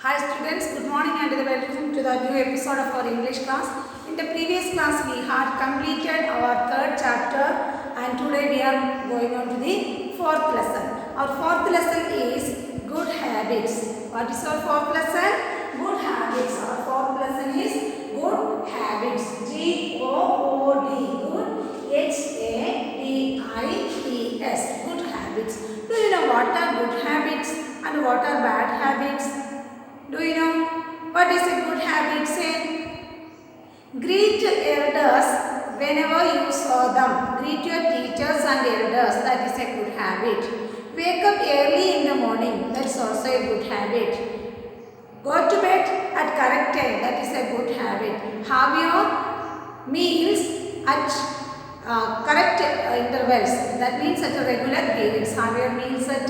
Hi students, good morning and welcome to the new episode of our English class. In the previous class we had completed our third chapter and today we are going on to the fourth lesson. Our fourth lesson is good habits. What is our fourth lesson? Good habits. Our fourth lesson is good habits. G-O-O-D. Good. H-A-B-I-T-S. Good habits. Do you know what are good habits and what are bad habits? Do you know what is a good habit? Say, greet elders whenever you saw them. Greet your teachers and elders. That is a good habit. Wake up early in the morning. That is also a good habit. Go to bed at correct time. That is a good habit. Have your meals at correct intervals. That means at a regular periods. Have your meals at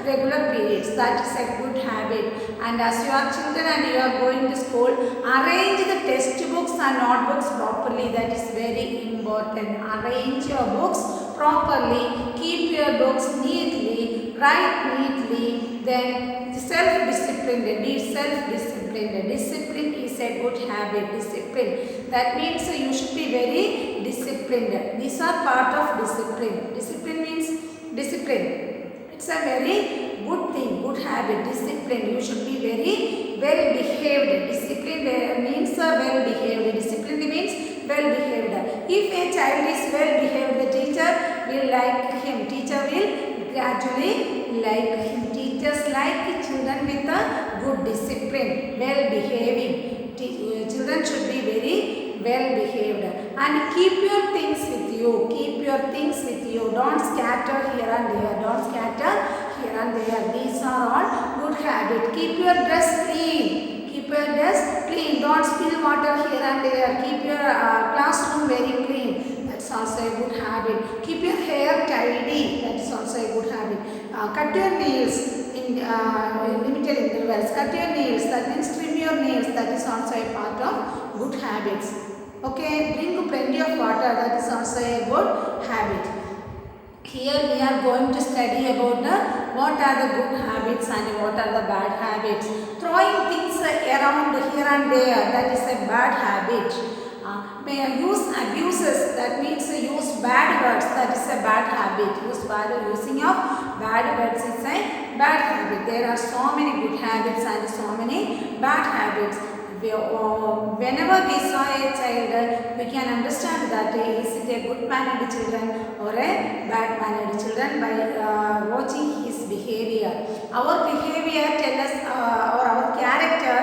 regular periods. That is a good habit. And as you are children and you are going to school, arrange the textbooks and notebooks properly. That is very important. Arrange your books properly. Keep your books neatly. Write neatly. Then self-disciplined. Be self-disciplined. Discipline is a good habit. Discipline. That means you should be very disciplined. These are part of discipline. Discipline means discipline. It's a very good thing, good habit, discipline. You should be very well behaved. Discipline means well behaved. Discipline means well behaved. If a child is well behaved, the teacher will like him. Teacher will gradually like him. Teachers like children with a good discipline, well behaving. Children should be very well behaved. And keep your things with you. Keep your things with you. Don't scatter here and there. Don't scatter here and there. These are all good habits. Keep your dress clean. Keep your dress clean. Don't spill water here and there. Keep your classroom very clean. That's also a good habit. Keep your hair tidy. That is also a good habit. Cut your nails in limited intervals. Cut your nails. That means trim your nails. That is also a part of good habits. Okay, drink plenty of water. That is also a good habit. Here we are going to study about what are the good habits and what are the bad habits. Throwing things around here and there, that is a bad habit. Use abuses, that means use bad words, that is a bad habit. Using of bad words is a bad habit. There are so many good habits and so many bad habits. Whenever we saw a child, we can understand that is it a good mannered children or a bad mannered children by watching his behavior. Our behavior tells us our character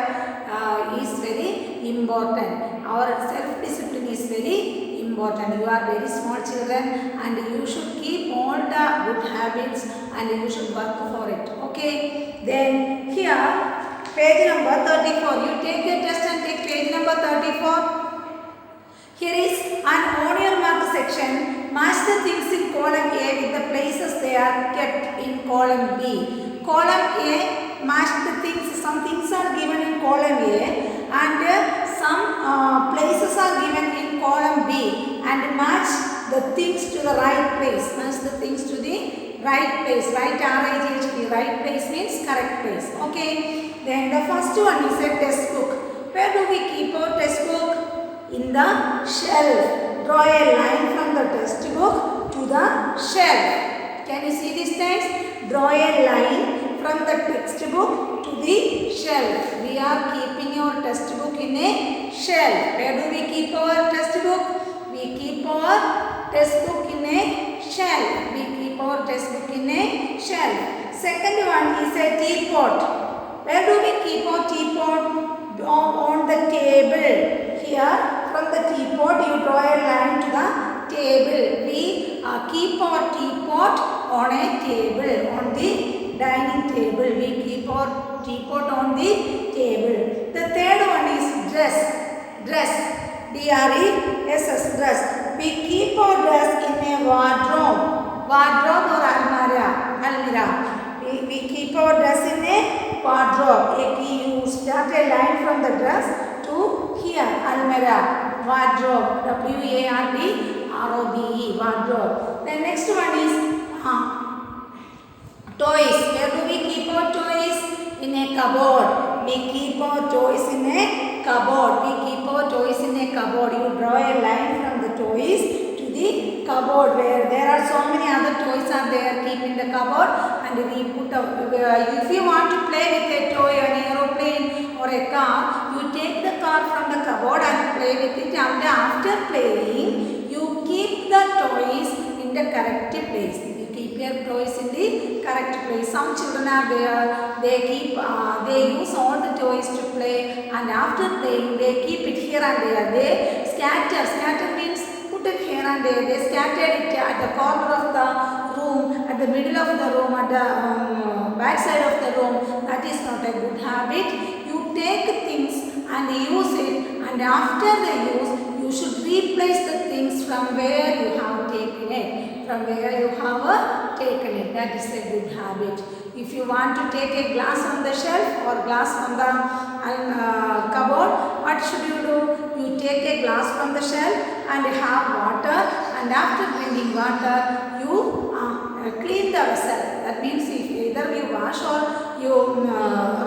is very important. Our self-discipline is very important. You are very small children and you should keep all the good habits and you should work for it. Okay. Then here page number 34. You take your test and take page number 34. Here is an on your mark section. Match the things in column A with the places they are kept in column B. Column A, match the things. Some things are given in column A and some places are given in column B. And match the things to the right place. Match the things to the right place. Right RIGHT. Right place means correct place. Okay. Then the first one is a test book. Where do we keep our test book? In the shelf. Draw a line from the test book to the shelf. Can you see these things? Draw a line from the textbook to the shelf. We are keeping our test book in a shelf. Where do we keep our test book? We keep our test book in a shelf. We keep our test book in a shelf. Second one is a teapot. Where do we keep our teapot? On the table. Here from the teapot you draw a line to the table. We keep our teapot on a table, on the dining table. We keep our teapot on the table. The third one is dress. Dress. D-R-E-S-S. Dress. We keep our dress in a wardrobe. Wardrobe or almirah. We keep our dress in a wardrobe. You start a line from the dress to here, almirah, wardrobe, W-A-R-D-R-O-B-E, wardrobe. The next one is toys. Where do we keep our toys? In a cupboard. We keep our toys in a cupboard. We keep our toys in a cupboard. You draw a line from the toys to the cupboard where there are so many other toys are there keep in the cupboard, and we put if you want to play with a toy, an aeroplane or a car, you take the car from the cupboard and play with it, and after playing you keep the toys in the correct place. You keep your toys in the correct place. Some children are there, they use all the toys to play, and after playing they keep it here and there. They scatter means put it here and there. They scattered it at the corner of the room, at the middle of the room, at the back side of the room. That is not a good habit. You take things and use it, and after the use you should replace the things from where you have taken it. That is a good habit. If you want to take a glass on the shelf or glass from the cupboard, what should you do? You take a glass from the shelf and have water, and after drinking water you clean the vessel. That means if either you wash or you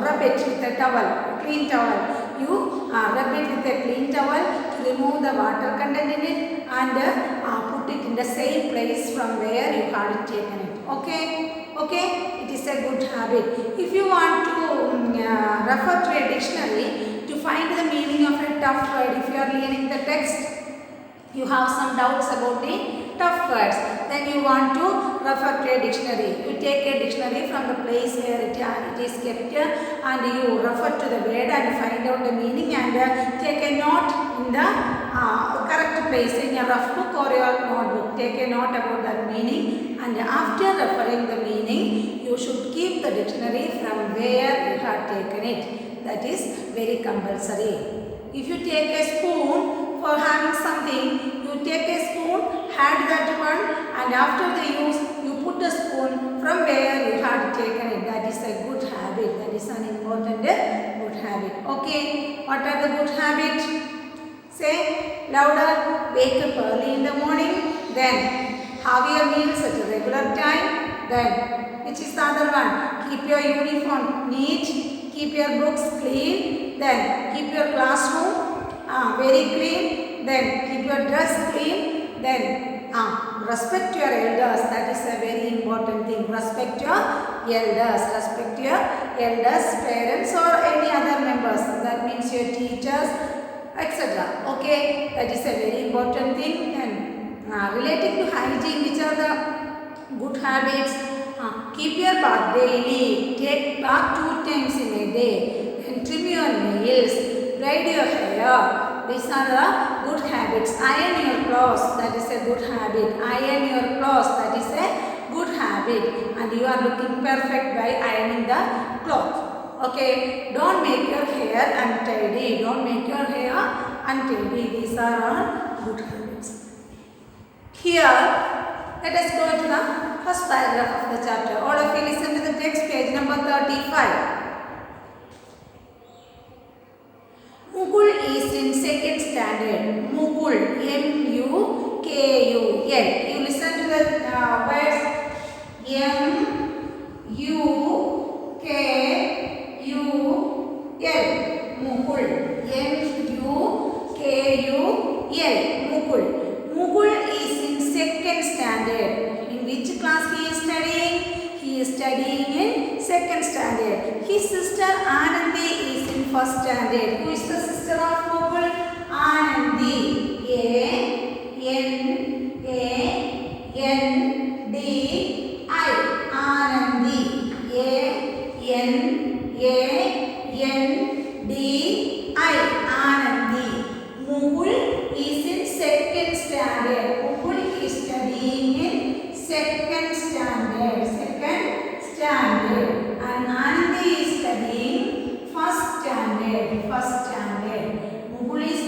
rub it with a towel, clean towel. You rub it with a clean towel to remove the water content in it, and put it in the same place from where you had taken it. Okay, it is a good habit. If you want to refer to a dictionary to find the meaning of a tough word, if you are reading the text, you have some doubts about the tough words, then you want to refer to a dictionary. You take a dictionary from the place where it is kept, and you refer to the word and find out the meaning, and take a note in the correct place in your rough book or your notebook. Take a note about that meaning, and after referring the meaning you should keep the dictionary from where you have taken it. That is very compulsory. If you take a spoon for having something, you take a spoon, had that one, and after the use you put the spoon from where you had taken it. That is a good habit. That is an important good habit. Okay, what are the good habits? Say louder. Wake up early in the morning, then have your meals at a regular time, then which is the other one? Keep your uniform neat, keep your books clean, then keep your classroom very clean, then keep your dress clean, then respect your elders. That is a very important thing. Respect your elders, parents or any other members. That means your teachers, etc. Okay, that is a very important thing. And relating to hygiene, which are the good habits? Keep your bath daily. Take bath 2 times in a day. And trim your nails. Braid your hair. These are the good habits. Iron your clothes. That is a good habit. Iron your clothes. That is a good habit. And you are looking perfect by ironing the cloth. Okay. Don't make your hair untidy. These are all good habits. Here, let us go to the first paragraph of the chapter. All of you listen to the text, page number 35. Mukul is in 2nd standard. Mukul, M-U-K-U-L. You listen to the words M-U-K-U-L. Mukul, M-U-K-U-L. Mukul. Mukul is in 2nd standard. In which class he is studying? He is studying in 2nd standard. His sister Anandi is in 1st standard. Who is the sister of Mukul? Anandi. A-N-A-N-D-I. Anandi. A-N-A-N-D-I. Anandi. Mukul is in 2nd standard. Mukul is studying in 2nd standard. And Anandi is studying 1st standard. Mukul is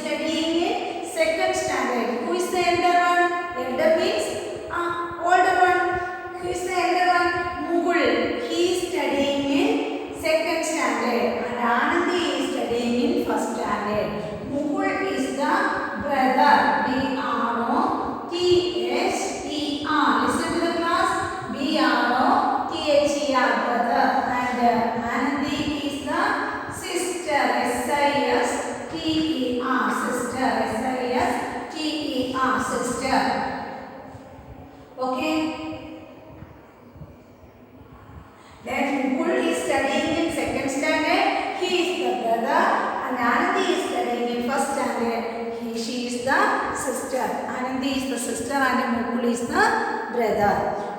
sister. Anandi is the sister and Mukul is the brother.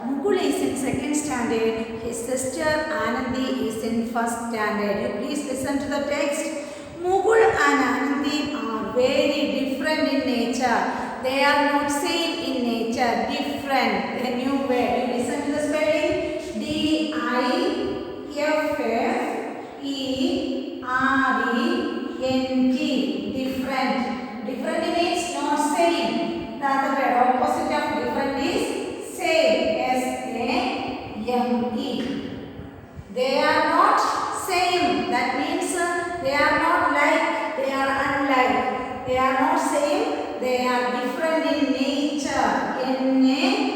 Mukul is in second standard. His sister Anandi is in first standard. You please listen to the text. Mukul and Anandi are very different in nature. They are not same in nature. Different. A new word. You listen to the spelling. D-I-F-F-E-R-E-N-T. Different. Different means not same. The other word opposite of different is same. S-A-M-E. They are not same. That means they are not like. They are unlike. They are not same. They are different in nature. N-A-T-U-R-E.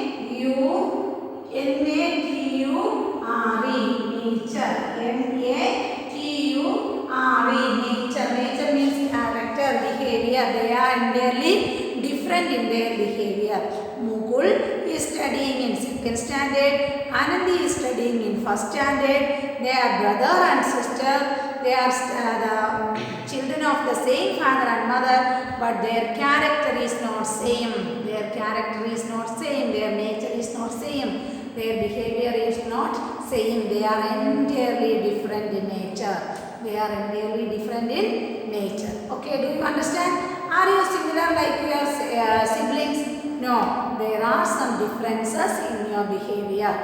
Nature. N-A-T-U-R-E. Nature. Nature means character, behavior. They are entirely different in their behavior. Mukul is studying in second standard. Anandi is studying in first standard. They are brother and sister. They are the children of the same father and mother, but their character is not same. Their character is not same. Their nature is not same. Their behavior is not same. They are entirely different in nature. They are entirely different in nature. Okay, do you understand? Are you similar like your siblings? No, there are some differences in your behavior.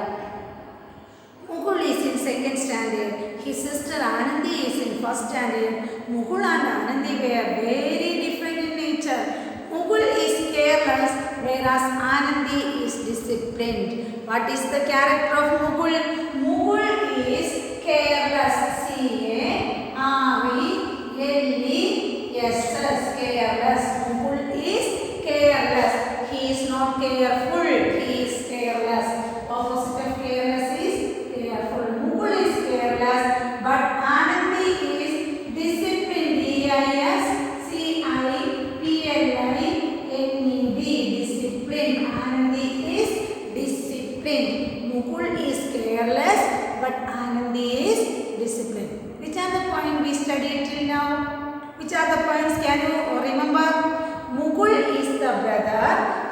Mukul is in second standard. His sister Anandi is in first standard. Mukul and Anandi were very different in nature. Mukul is careless, whereas Anandi is disciplined. What is the character of Mukul? Mukul is careless. C-A-R-E-L-E-S-S. Careless. Mukul is careless. He is not careful. He is careless. Opposite of careless is careful. Mukul is careless, but Anandi is disciplined. D-I-S-C-I-P-L-I-N-E-D. Disciplined. Anandi is disciplined. Mukul is careless, but Anandi is disciplined. Which are the points we studied till now? Which are the points? Can you remember? Mukul is the brother.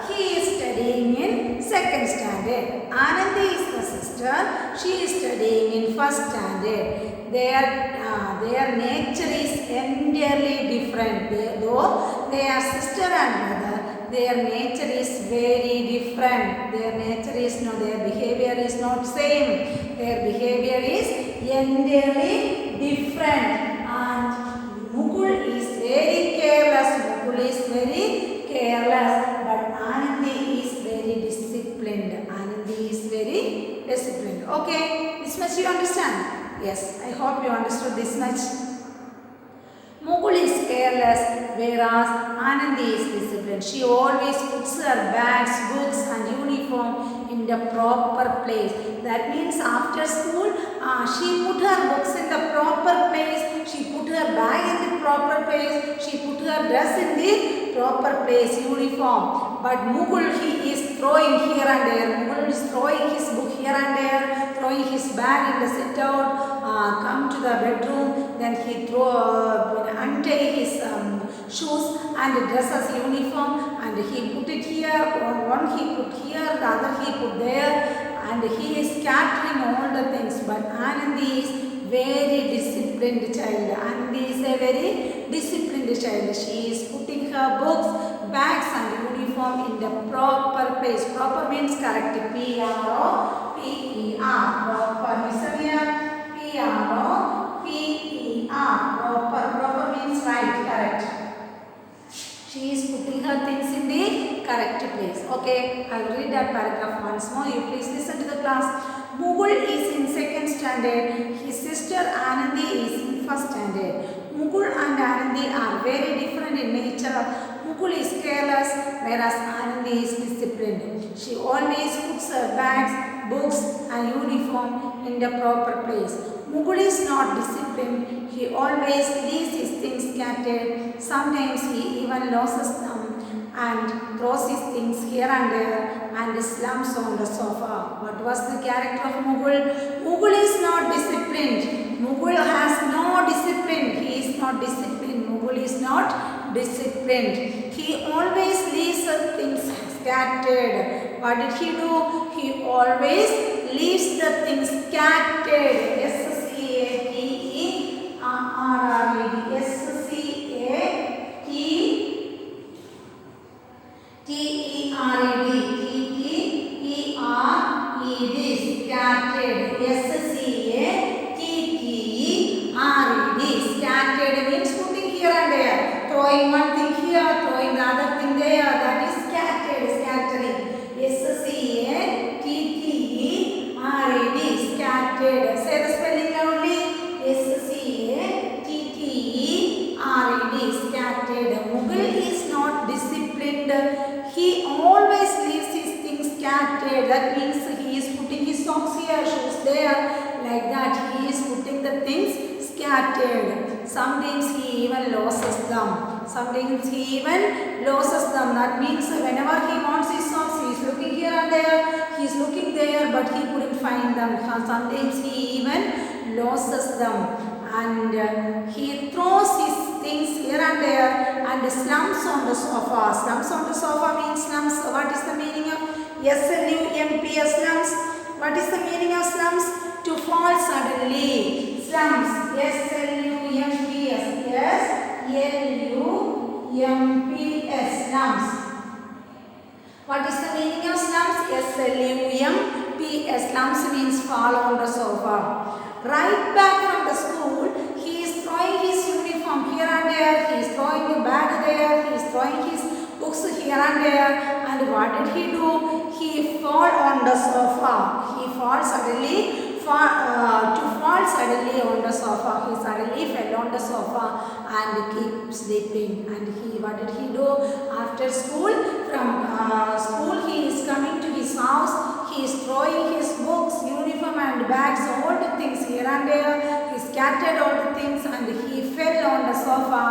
He is studying in second standard. Anandi is the sister. She is studying in first standard. Their nature is entirely different. Though they are sister and brother, their nature is very different. Their nature is no. Their behavior is not same. Their behavior is entirely different. And Mukul is very careless. Mukul is very careless, but Anandi is very disciplined. Anandi is very disciplined. Okay, this much you understand? Yes, I hope you understood this much. Mukul is careless, whereas Anandi is disciplined. She always puts her bags, books and uniform in the proper place. That means after school, she put her books in the proper place. She put her bag in the proper place. She put her dress in the proper place, uniform. But Mukul, he is throwing here and there. Mukul is throwing his book here and there, throwing his bag in the sit out, come to the bedroom, then he untie his shoes and dresses uniform, and he put it here, one he put here, the other he put there, and he is scattering all the things. But Anandi is very disciplined child. Anandi is a very disciplined child. She is putting her books, bags and uniform in the proper place. Proper means correct. P-R-O-P-E-R. Proper. Listen here. P-R-O-P-E-R. Proper. Proper means right, correct. She is putting her things in the correct place. Okay, I will read that paragraph once more. You please listen to the class. Mukul is in second standard. His sister Anandi is in first standard. Mukul and Anandi are very different in nature. Mukul is careless, whereas Anandi is disciplined. She always puts her bags, books and uniform in the proper place. Mukul is not disciplined. He always leaves his things scattered. Sometimes he even loses them and throws his things here and there and slumps on the sofa. What was the character of Mukul? Mukul is not disciplined. Mukul has no discipline. He is not disciplined. Mukul is not disciplined. He always leaves scattered. What did he do? He always leaves the things scattered. S-C-A-T-E-R-R-E-D. S-C-A-T-T-E-R-E-D. T-T-E-R-E-D. Scattered. S-C-A-T-T-E-R-E-D. Scattered means putting here and there. Throwing one thing here, throwing the other thing there. That is scattered, scattering. S-C-A-T-T-E-R-E-D. Scattered. Say the spelling loudly. S-C-A-T-T-E-R-E-D. Scattered. Mughal is not disciplined. He always leaves his things scattered. That means he is putting his socks here, shoes there. Like that, he is putting the things scattered. Sometimes he even loses them. That means whenever he wants his socks, he is looking here and there. He is looking there, but he couldn't find them. Sometimes he even loses them. And he throws his things here and there and slumps on the sofa. Slumps on the sofa means slumps. What is the meaning of S-L-U-M-P-S, slumps? What is the meaning of slumps? To fall suddenly. Slumps. S-L-U-M-P-S. S-L-U-M-P-S. Slumps. What is the meaning of slumps? S-L-U-M-P-S. Slumps means fall on the sofa. Right back from the school, he is throwing his uniform here and there. He is throwing the bag there. He is throwing his books here and there. And what did he do? He fall on the sofa. He falls suddenly. To fall suddenly on the sofa. He suddenly fell on the sofa and keep sleeping. And what did he do? After school, from school he is coming to his house. He is throwing his books, uniform and bags, all the things here and there. He scattered all the things and he fell on the sofa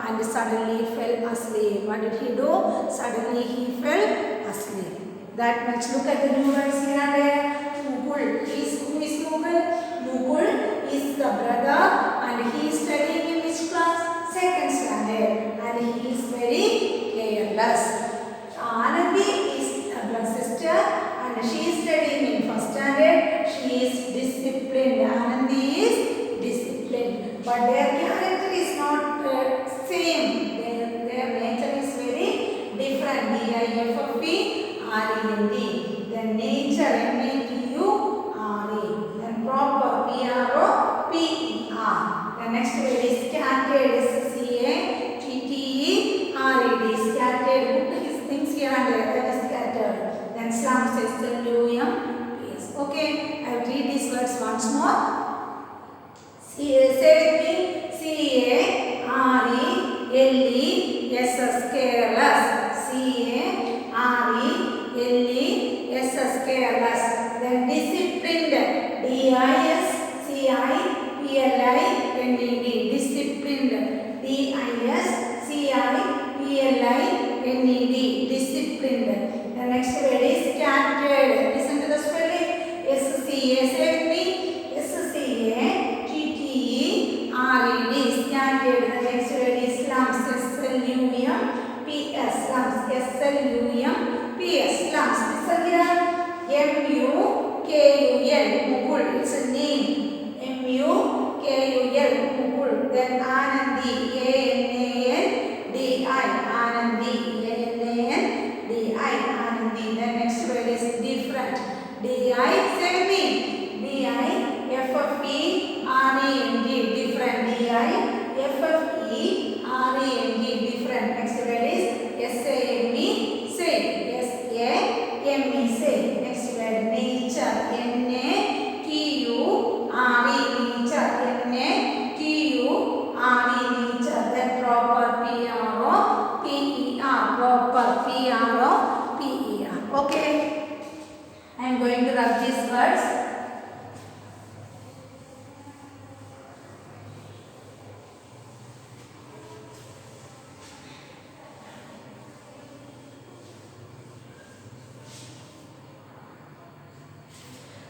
and suddenly fell asleep. What did he do? Suddenly he fell asleep. That much. Look at the new words here and there. Mughal. Who is Mughal? Mughal is the brother and he is studying in which class? Second standard. And he is very careless. Anandi is the sister and she is studying in first standard. She is disciplined. Anandi is disciplined. But their character is not same. Their nature is very different. D-I-F-F-E-R-E-N-D. The nature, N-A-T-U-R-E. Then proper, P-R-O-P-E-R. The next word is scattered. S-C-A-T-T-E-R-E-D. Scattered. Put his things here and there. That is scattered. Then slumps. S-L-U-M-P-S. Okay. I will read these words once more. Say with me. C-A-R-E-L-E-S-S. Careless. C-A-R-E-L-E-S-S. Careless. Then disciplined. D-I-S-C-I-P-L-I-N-E-D. Disciplined. D-I-S-C-I-P-L-I-N-E-D. Disciplined. The next word is scattered. Listen to the spelling. S-C-A. Say with me. S-C-A-T-T-E-R-E-D. Scattered. The next word is slumps. S-L-U-M-P-S. Slumps. S-L-U-M-P-S. Slumps. Listen here. M-U-K-U-L. Mughal. It's a name. M-U-K-U-L. Mughal. Then Anandi. A-N-A-N-D-I. Anandi. A-N-A-N-D-I. Anandi. The next word is different. D-I. Say with me. D-I-F-F-E-R-E-N-D. Different. D-I-F-F-E-R-E-N-D. Different. Next word is S-A-M-E. Say. S-A-M-E. Say. Next word nature. N-A-T-U-R-E. Nature. N-A-T-U-R-E. Nature. Then proper. P-R-O-P-E-R. Proper. P-R-O-P-E-R. Okay. I am going to rub these words.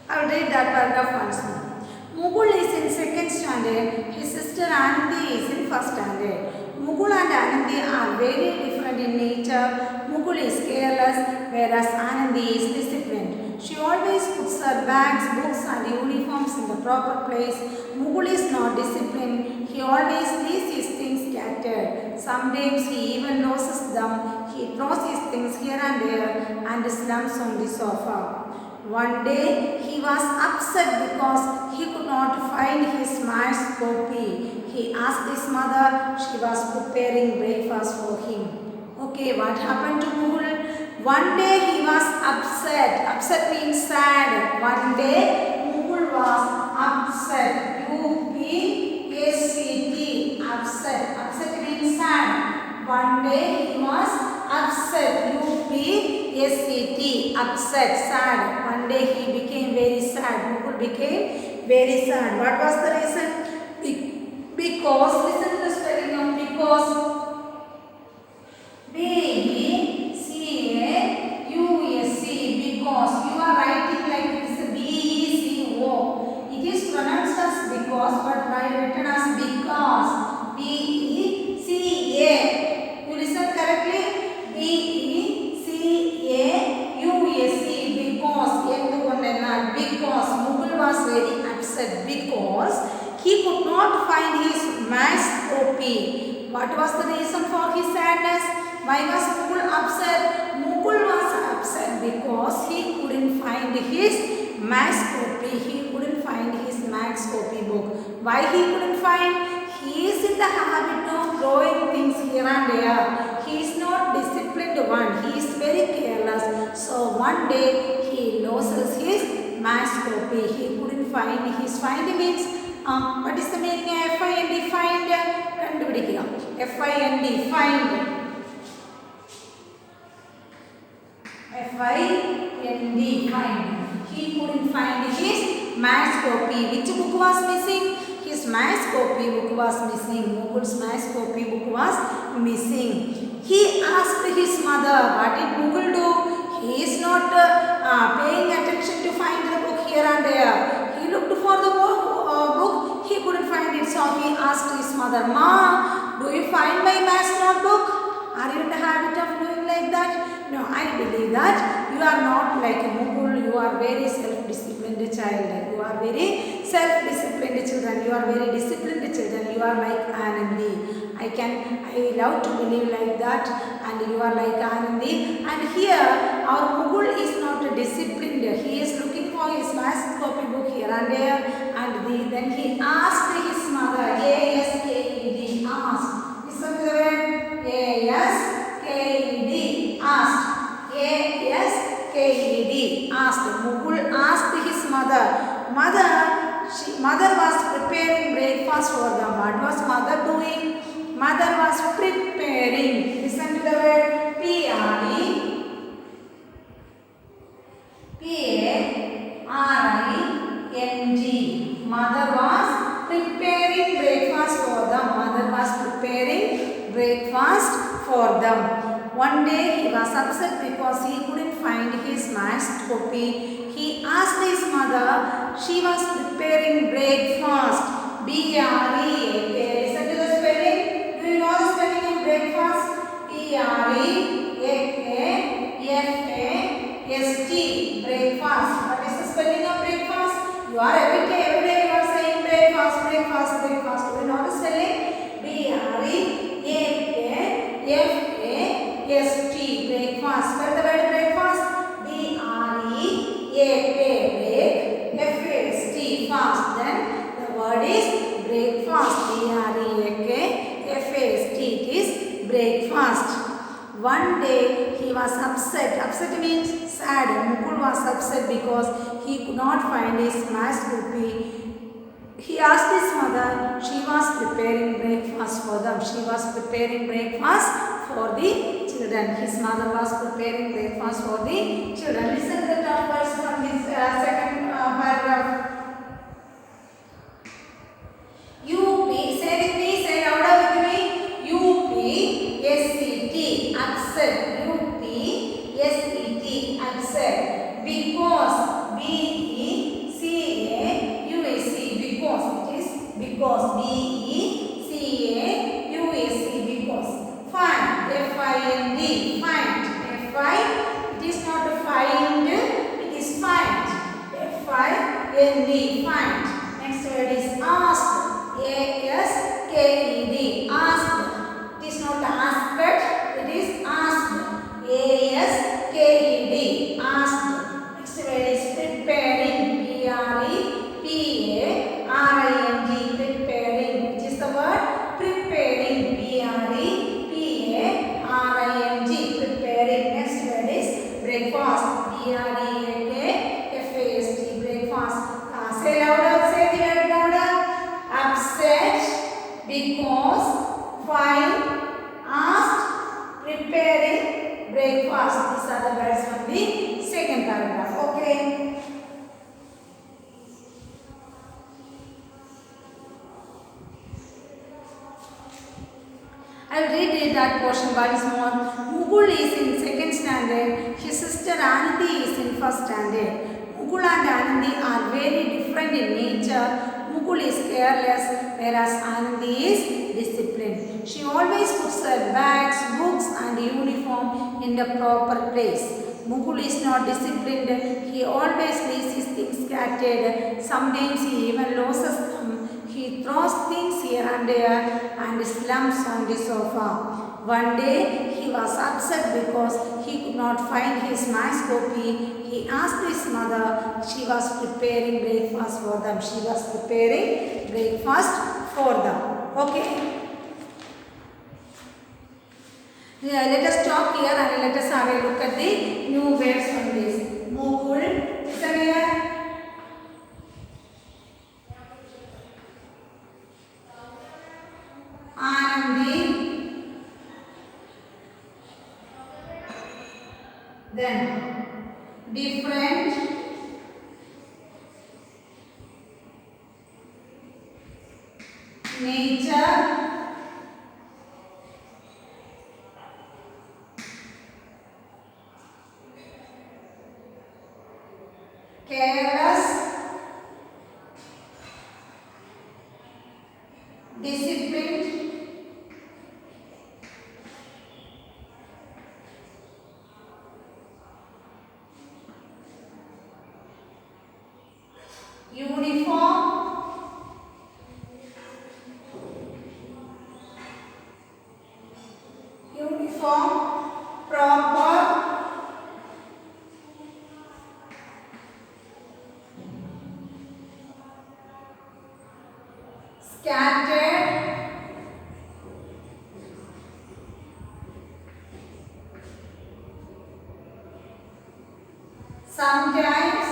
I will read that paragraph once more. Mughal is in second standard. His sister Anandi is in first standard. Mughal and Anandi are very different in nature. Mughal Mukul is careless, whereas Anandi is disciplined. She always puts her bags, books and uniforms in the proper place. Mukul is not disciplined. He always leaves his things scattered. Sometimes he even loses them. He throws his things here and there and slumps on the sofa. One day he was upset because he could not find his maths copy. He asked his mother. She was preparing breakfast for him. Okay, what happened to Mukul? One day he was upset. Upset means sad. One day Mukul was upset. U-P-S-C-T. Upset. Upset means sad. One day he was upset. U-P-S-C-T. Upset. Sad. One day he became very sad. Mukul became very sad. What was the reason? Because, listen to the spelling of because. B-E-C-A-U-S-C, because. You are writing like this, B-E-C-O. It is pronounced as because, but written as because. B-E-C-A. You listen correctly? B-E-C-A-U-S-C, because. Because Mukul was very upset because he could not find his maths copy. What was the reason for his sadness? Why was Mukul upset? Mukul was upset because he couldn't find his maths copy. He couldn't find his maths copy book. Why he couldn't find? He is in the habit of throwing things here and there. He is not disciplined one. He is very careless. So one day he loses his maths copy. He couldn't find his find means what is the meaning of F-I-N-D? Find. കണ്ടുപിടിക്കുക. F-I-N-D find. F-I-N-D find. He couldn't find his maths copy. Which book was missing? His maths copy book was missing. Mukul's maths copy book was missing. He asked his mother. What did Mukul do? He is not paying attention to find the book here and there. He looked for the book. He couldn't find it, so he asked his mother, "Ma, do you find my maths notebook? Are you in the habit of doing like that?" No, I believe that you are not like Mukul. You are very self-disciplined child. You are very self-disciplined children. You are very disciplined children. You are like Anandi. I love to believe like that, and you are like Anandi. And here, our Mukul is not disciplined. He is looking for his maths copy book here and there, and then he asked his mother. A-S-K-E-D. Asked. Listen to the word. A-S-K-E-D. Asked. A-S-K-E-D. Asked. Mukul asked his mother. Mother was preparing breakfast for them. What was mother doing? Mother was preparing. Listen to the word. P-R-E-P-A-R-I-N-G. Mother was preparing breakfast for them. Mother was preparing breakfast for them. One day he was upset because he couldn't find his maths copy. He asked his mother. She was preparing breakfast. B-R-E-A-K. Listen to the spelling. Do you know the spelling of breakfast? B-R-E-A-K-F-A-S-T. Breakfast. What is the spelling of breakfast? You are every day you are saying breakfast. Do you know the spelling? B-R-E-A-K-F-A-S-T. Breakfast. Spell the word breakfast. B-R-E-A-K. Fast. Then the word is breakfast. B-R-E-A-K-F-A-S-T. It is breakfast. One day he was upset. Upset means sad. Mukul was upset because he could not find his maths copy. He asked his mother. She was preparing breakfast for them. She was preparing breakfast for the children. His mother was preparing breakfast for the children. Listen to the top words from this second paragraph. UP, say with me, say louder with me. UP-S-C-T, upset. UP-S-E-T, upset. Because, B-E-C-A-U-S-C, because, it is because, B-E-C-A-U-S-C, because. Find, F-I-N-D, find, I will read that portion once more. Mukul is in second standard. His sister Anandi is in first standard. Mukul and Anandi are very different in nature. Mukul is careless, whereas Anandi is disciplined. She always puts her bags, books and uniform in the proper place. Mukul is not disciplined. He always leaves his things scattered. Sometimes he even loses them. He throws things here and there and slumps on the sofa. One day he was upset because he could not find his maths copy. He asked his mother. She was preparing breakfast for them. Okay. Let us stop here and let us have a look at the new words from this. Mukul, here. Anandi, then different, nature, careless, disciplined, uniform, proper, scattered, sometimes,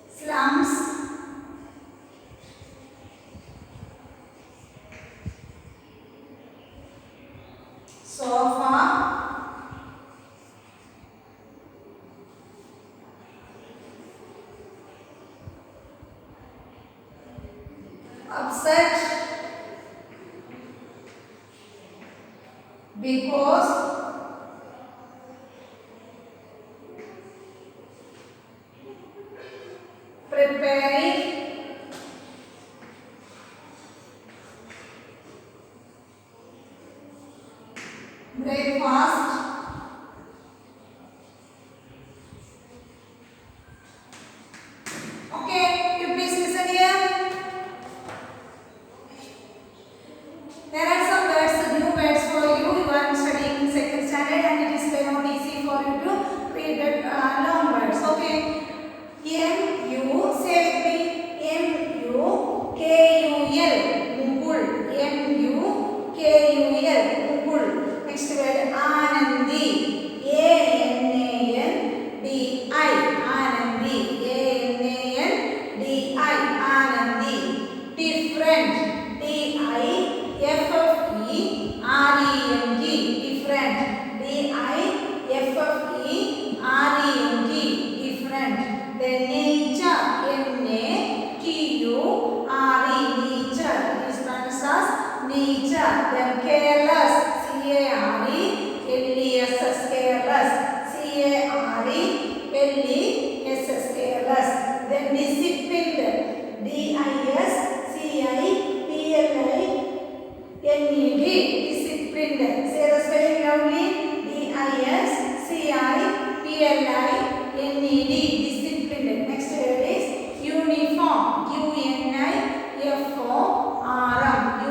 slums, sofa, upset, because, preparing, breakfast, okay, you please listen here. There are some words, new words for you. You are studying in second standard and it is very not easy for you to read the long words, okay. M-U, say with me, M-U-K-U-L, Mukul, M-U-K-U-L, Mukul. Next word, Anandi, A-N-A-N-D-I, Anandi, A-N-A-N-D-I, Anandi. Different, D-I-F-F-E-R-E-N-T, different, D-I-F-F-E-R-E-N-T, different. Then nature, N-A-T-U-R-E, nature, it is pronounced as nature. Then careless, C-A-R-E-L-E-S-S, careless, C-A-R-E-L-E-S-S, careless. Then disciplined, D-I-S-C-I-P-L-I-N-E-D, disciplined. Say the spelling loudly, D-I-S-C-I-P-L-I-N-E-D, disciplined. Next word is uniform, U-N-I-F-O-R-M,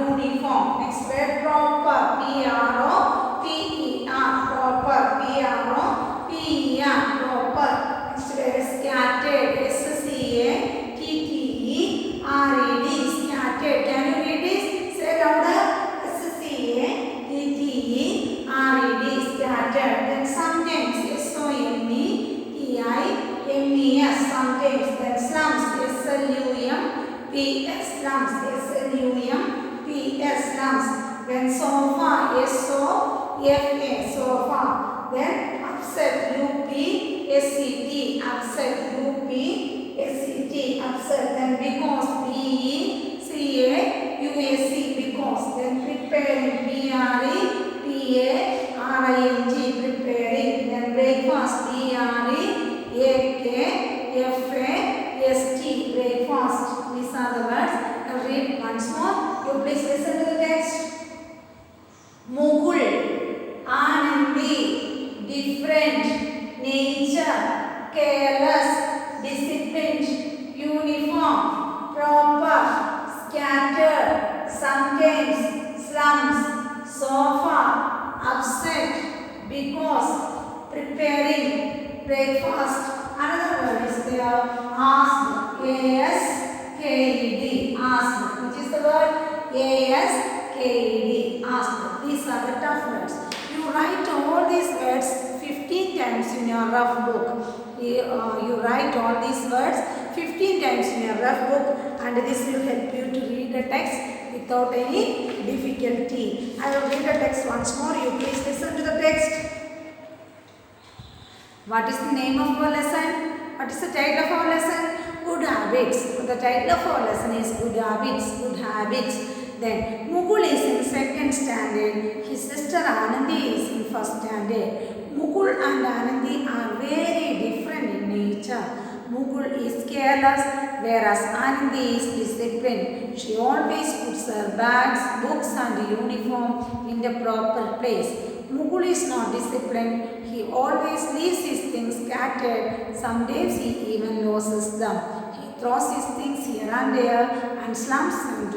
uniform. Next word proper, P-R-O-P-E-R, proper, P-R-O-P-E-R, proper. Next word is scattered, S-C-A-T-T-E-R-E-D, scattered. Can you read this? Say louder, S-C-A-T-T-E-R-E-D, scattered. Then sometimes, S-O-M-E-T-I-M-E-S, sometimes. Then slums, S-L-U-M-P-S, slums, S-L-U-M-P-S, slums. Then sofa, S-O-F-A, sofa. Then upset, U-P-S-E-T, upset, U-P-S-E-T, once more. You please listen to the text. Mukul, Anandi, different, nature, careless, disciplined, uniform, proper, scattered, sometimes, slums, sofa, upset, because, preparing, breakfast. Another word is there, asked, A-S-K-E-D, asked. Which is the word? A-S-K-E-D, asked. These are the tough words. You write all these words 15 times in your rough book. You write all these words 15 times in your rough book, and this will help you to read the text without any difficulty. I will read the text once more. You please listen to the text. What is the name of our lesson? What is the title of our lesson? Good habits. The title of our lesson is Good Habits. Good Habits. Then Mukul is in second standard. His sister Anandi is in first standard. Mukul and Anandi are very different in nature. Mukul is careless, whereas Anandi is disciplined. She always puts her bags, books and uniform in the proper place. Mukul is not disciplined. He always leaves his things scattered. Some days he even loses them. He throws his things here and there and slumps them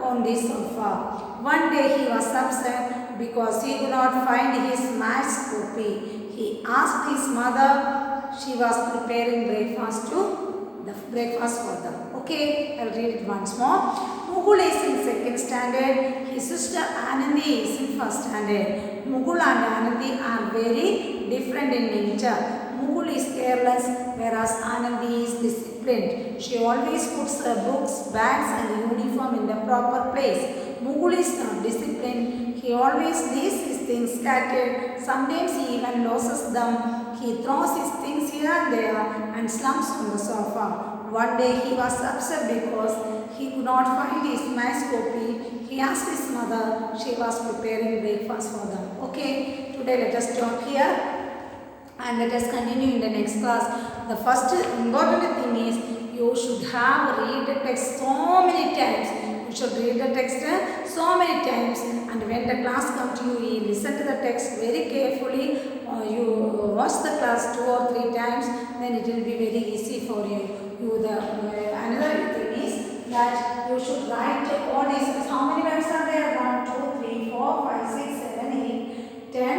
on the sofa. One day he was upset because he could not find his maths copy. He asked his mother. She was preparing breakfast for them. Okay, I'll read it once more. Mukul is in second standard. His sister Anandi is in first standard. Mukul and Anandi are very different in nature. Mukul is careless, whereas Anandi is disciplined. She always puts her books, bags and uniform in the proper place. Mukul is not disciplined. He always leaves his things scattered. Sometimes he even loses them. He throws his things here and there and slumps on the sofa. One day he was upset because he could not find his maths copy. He asked his mother. She was preparing breakfast for them. Okay, today let us stop here and let us continue in the next class. The first important thing is you should have read the text so many times. You should read the text so many times, and when the class comes to you, you listen to the text very carefully. You watch the class 2 or 3 times, then it will be very easy for you. Another thing is that you should write all these. How many words are there? 1, 2, 3, 4, 5, 6, 7, 8, 10,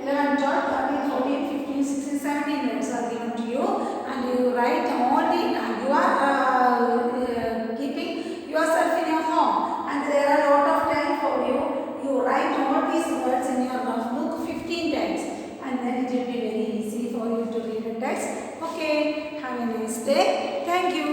11, 12, 13, 14, 15, 16, 17 words are given to you, and you write only. You are keeping yourself in your home, and there are a lot of time for you. You write all these words in your book 15 times, and then it will be very easy for you to read the text. Okay, have a nice day. Thank you.